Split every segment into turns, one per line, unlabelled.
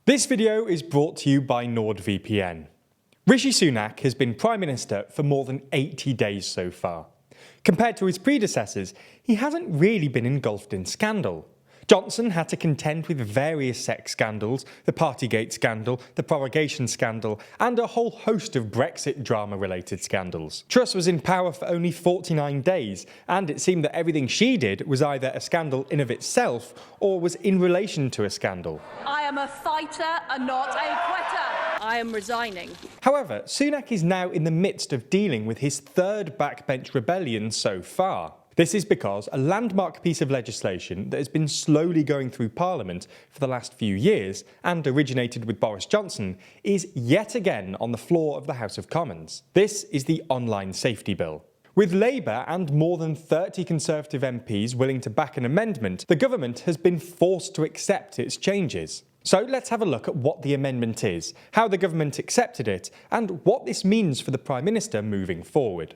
This video is brought to you by NordVPN. Rishi Sunak has been Prime Minister for more than 80 days so far. Compared to his predecessors, he hasn't really been engulfed in scandal. Johnson had to contend with various sex scandals, the Partygate scandal, the prorogation scandal, and a whole host of Brexit drama-related scandals. Truss was in power for only 49 days, and it seemed that everything she did was either a scandal in of itself or was in relation to a scandal.
I am a fighter and not a quitter. I am resigning.
However, Sunak is now in the midst of dealing with his third backbench rebellion so far. This is because a landmark piece of legislation that has been slowly going through Parliament for the last few years and originated with Boris Johnson is yet again on the floor of the House of Commons. This is the Online Safety Bill. With Labour and more than 30 Conservative MPs willing to back an amendment, the government has been forced to accept its changes. So let's have a look at what the amendment is, how the government accepted it, and what this means for the Prime Minister moving forward.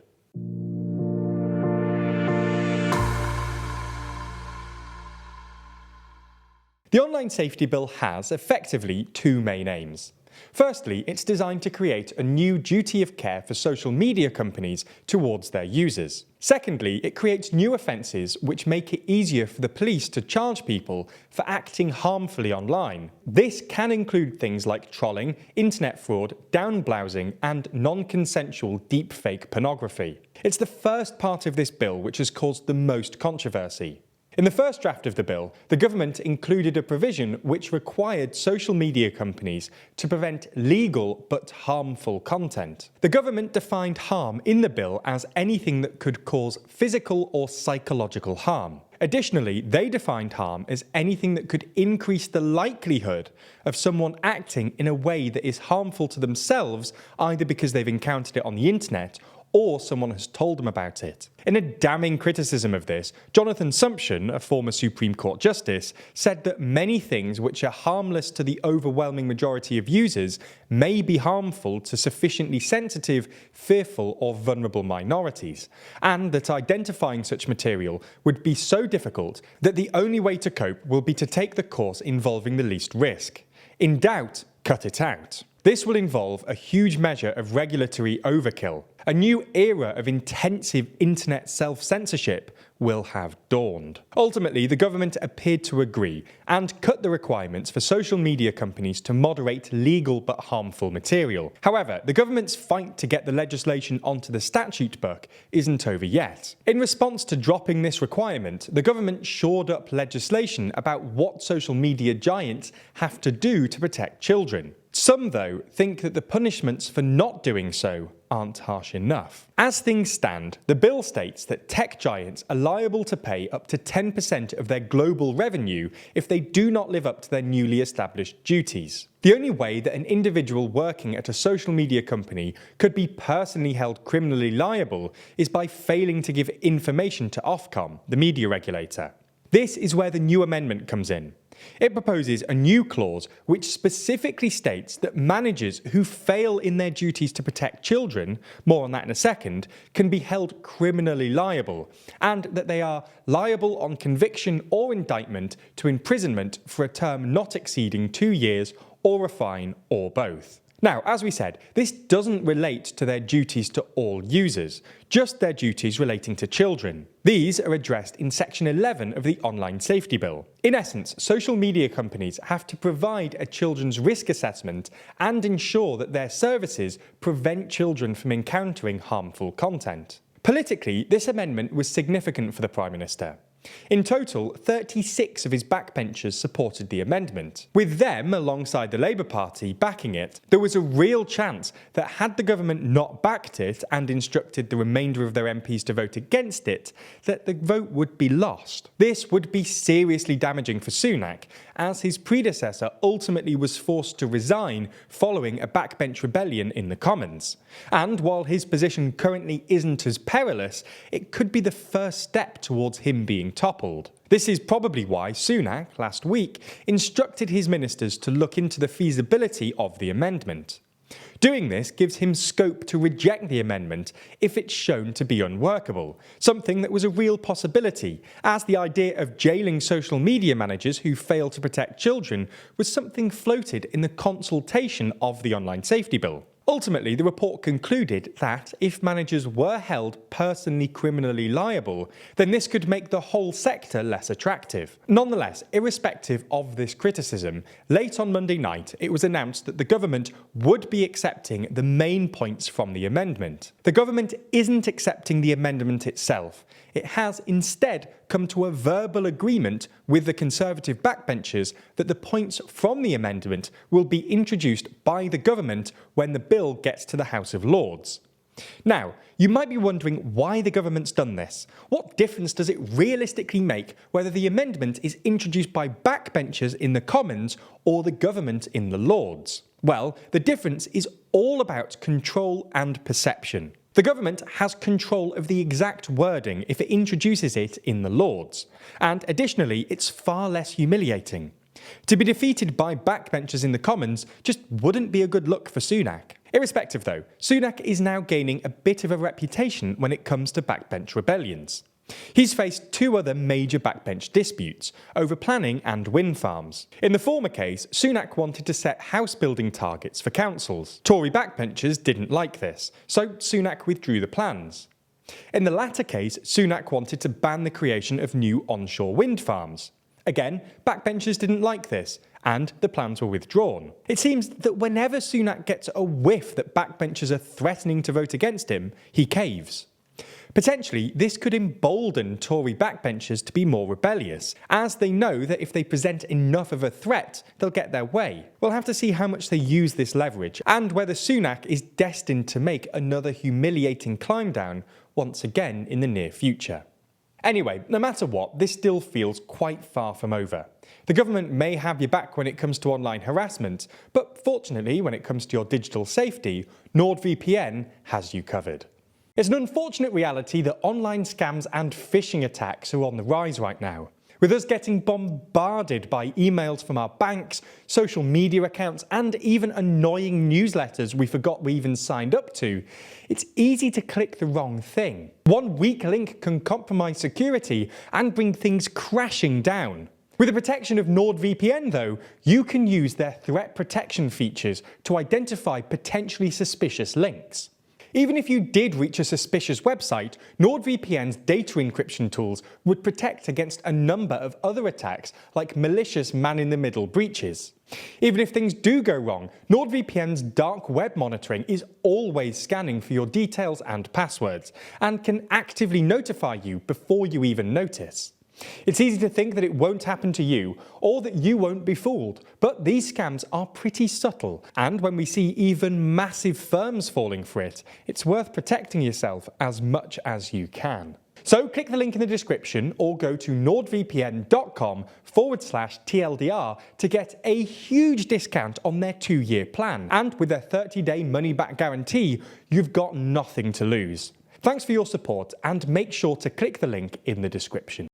The Online Safety Bill has, effectively, two main aims. Firstly, it's designed to create a new duty of care for social media companies towards their users. Secondly, it creates new offences which make it easier for the police to charge people for acting harmfully online. This can include things like trolling, internet fraud, downblousing, and non-consensual deepfake pornography. It's the first part of this bill which has caused the most controversy. In the first draft of the bill, the government included a provision which required social media companies to prevent legal but harmful content. The government defined harm in the bill as anything that could cause physical or psychological harm. Additionally, they defined harm as anything that could increase the likelihood of someone acting in a way that is harmful to themselves, either because they've encountered it on the internet or someone has told them about it. In a damning criticism of this, Jonathan Sumption, a former Supreme Court Justice, said that many things which are harmless to the overwhelming majority of users may be harmful to sufficiently sensitive, fearful or vulnerable minorities, and that identifying such material would be so difficult that the only way to cope will be to take the course involving the least risk. In doubt, cut it out. This will involve a huge measure of regulatory overkill. A new era of intensive internet self-censorship will have dawned. Ultimately, the government appeared to agree and cut the requirements for social media companies to moderate legal but harmful material. However, the government's fight to get the legislation onto the statute book isn't over yet. In response to dropping this requirement, the government shored up legislation about what social media giants have to do to protect children. Some, though, think that the punishments for not doing so aren't harsh enough. As things stand, the bill states that tech giants are liable to pay up to 10% of their global revenue if they do not live up to their newly established duties. The only way that an individual working at a social media company could be personally held criminally liable is by failing to give information to Ofcom, the media regulator. This is where the new amendment comes in. It proposes a new clause which specifically states that managers who fail in their duties to protect children, more on that in a second, can be held criminally liable, and that they are liable on conviction or indictment to imprisonment for a term not exceeding 2 years or a fine or both. Now, as we said, this doesn't relate to their duties to all users, just their duties relating to children. These are addressed in Section 11 of the Online Safety Bill. In essence, social media companies have to provide a children's risk assessment and ensure that their services prevent children from encountering harmful content. Politically, this amendment was significant for the Prime Minister. In total, 36 of his backbenchers supported the amendment. With them, alongside the Labour Party, backing it, there was a real chance that had the government not backed it and instructed the remainder of their MPs to vote against it, that the vote would be lost. This would be seriously damaging for Sunak, as his predecessor ultimately was forced to resign following a backbench rebellion in the Commons. And while his position currently isn't as perilous, it could be the first step towards him being toppled. This is probably why Sunak, last week, instructed his ministers to look into the feasibility of the amendment. Doing this gives him scope to reject the amendment if it's shown to be unworkable, something that was a real possibility, as the idea of jailing social media managers who fail to protect children was something floated in the consultation of the online safety bill. Ultimately, the report concluded that if managers were held personally criminally liable, then this could make the whole sector less attractive. Nonetheless, irrespective of this criticism, late on Monday night it was announced that the government would be accepting the main points from the amendment. The government isn't accepting the amendment itself. It has instead come to a verbal agreement with the Conservative backbenchers that the points from the amendment will be introduced by the government when the bill gets to the House of Lords. Now, you might be wondering why the government's done this. What difference does it realistically make whether the amendment is introduced by backbenchers in the Commons or the government in the Lords? Well, the difference is all about control and perception. The government has control of the exact wording if it introduces it in the Lords, and additionally, it's far less humiliating. To be defeated by backbenchers in the Commons just wouldn't be a good look for Sunak. Irrespective though, Sunak is now gaining a bit of a reputation when it comes to backbench rebellions. He's faced two other major backbench disputes over planning and wind farms. In the former case, Sunak wanted to set house building targets for councils. Tory backbenchers didn't like this, so Sunak withdrew the plans. In the latter case, Sunak wanted to ban the creation of new onshore wind farms. Again, backbenchers didn't like this, and the plans were withdrawn. It seems that whenever Sunak gets a whiff that backbenchers are threatening to vote against him, he caves. Potentially, this could embolden Tory backbenchers to be more rebellious, as they know that if they present enough of a threat, they'll get their way. We'll have to see how much they use this leverage, and whether Sunak is destined to make another humiliating climb down once again in the near future. Anyway, no matter what, this still feels quite far from over. The government may have your back when it comes to online harassment, but fortunately, when it comes to your digital safety, NordVPN has you covered. It's an unfortunate reality that online scams and phishing attacks are on the rise right now. With us getting bombarded by emails from our banks, social media accounts, and even annoying newsletters we forgot we even signed up to, it's easy to click the wrong thing. One weak link can compromise security and bring things crashing down. With the protection of NordVPN though, you can use their threat protection features to identify potentially suspicious links. Even if you did reach a suspicious website, NordVPN's data encryption tools would protect against a number of other attacks like malicious man-in-the-middle breaches. Even if things do go wrong, NordVPN's dark web monitoring is always scanning for your details and passwords, and can actively notify you before you even notice. It's easy to think that it won't happen to you, or that you won't be fooled, but these scams are pretty subtle, and when we see even massive firms falling for it, it's worth protecting yourself as much as you can. So click the link in the description or go to nordvpn.com/TLDR to get a huge discount on their 2-year plan, and with their 30-day money-back guarantee, you've got nothing to lose. Thanks for your support, and make sure to click the link in the description.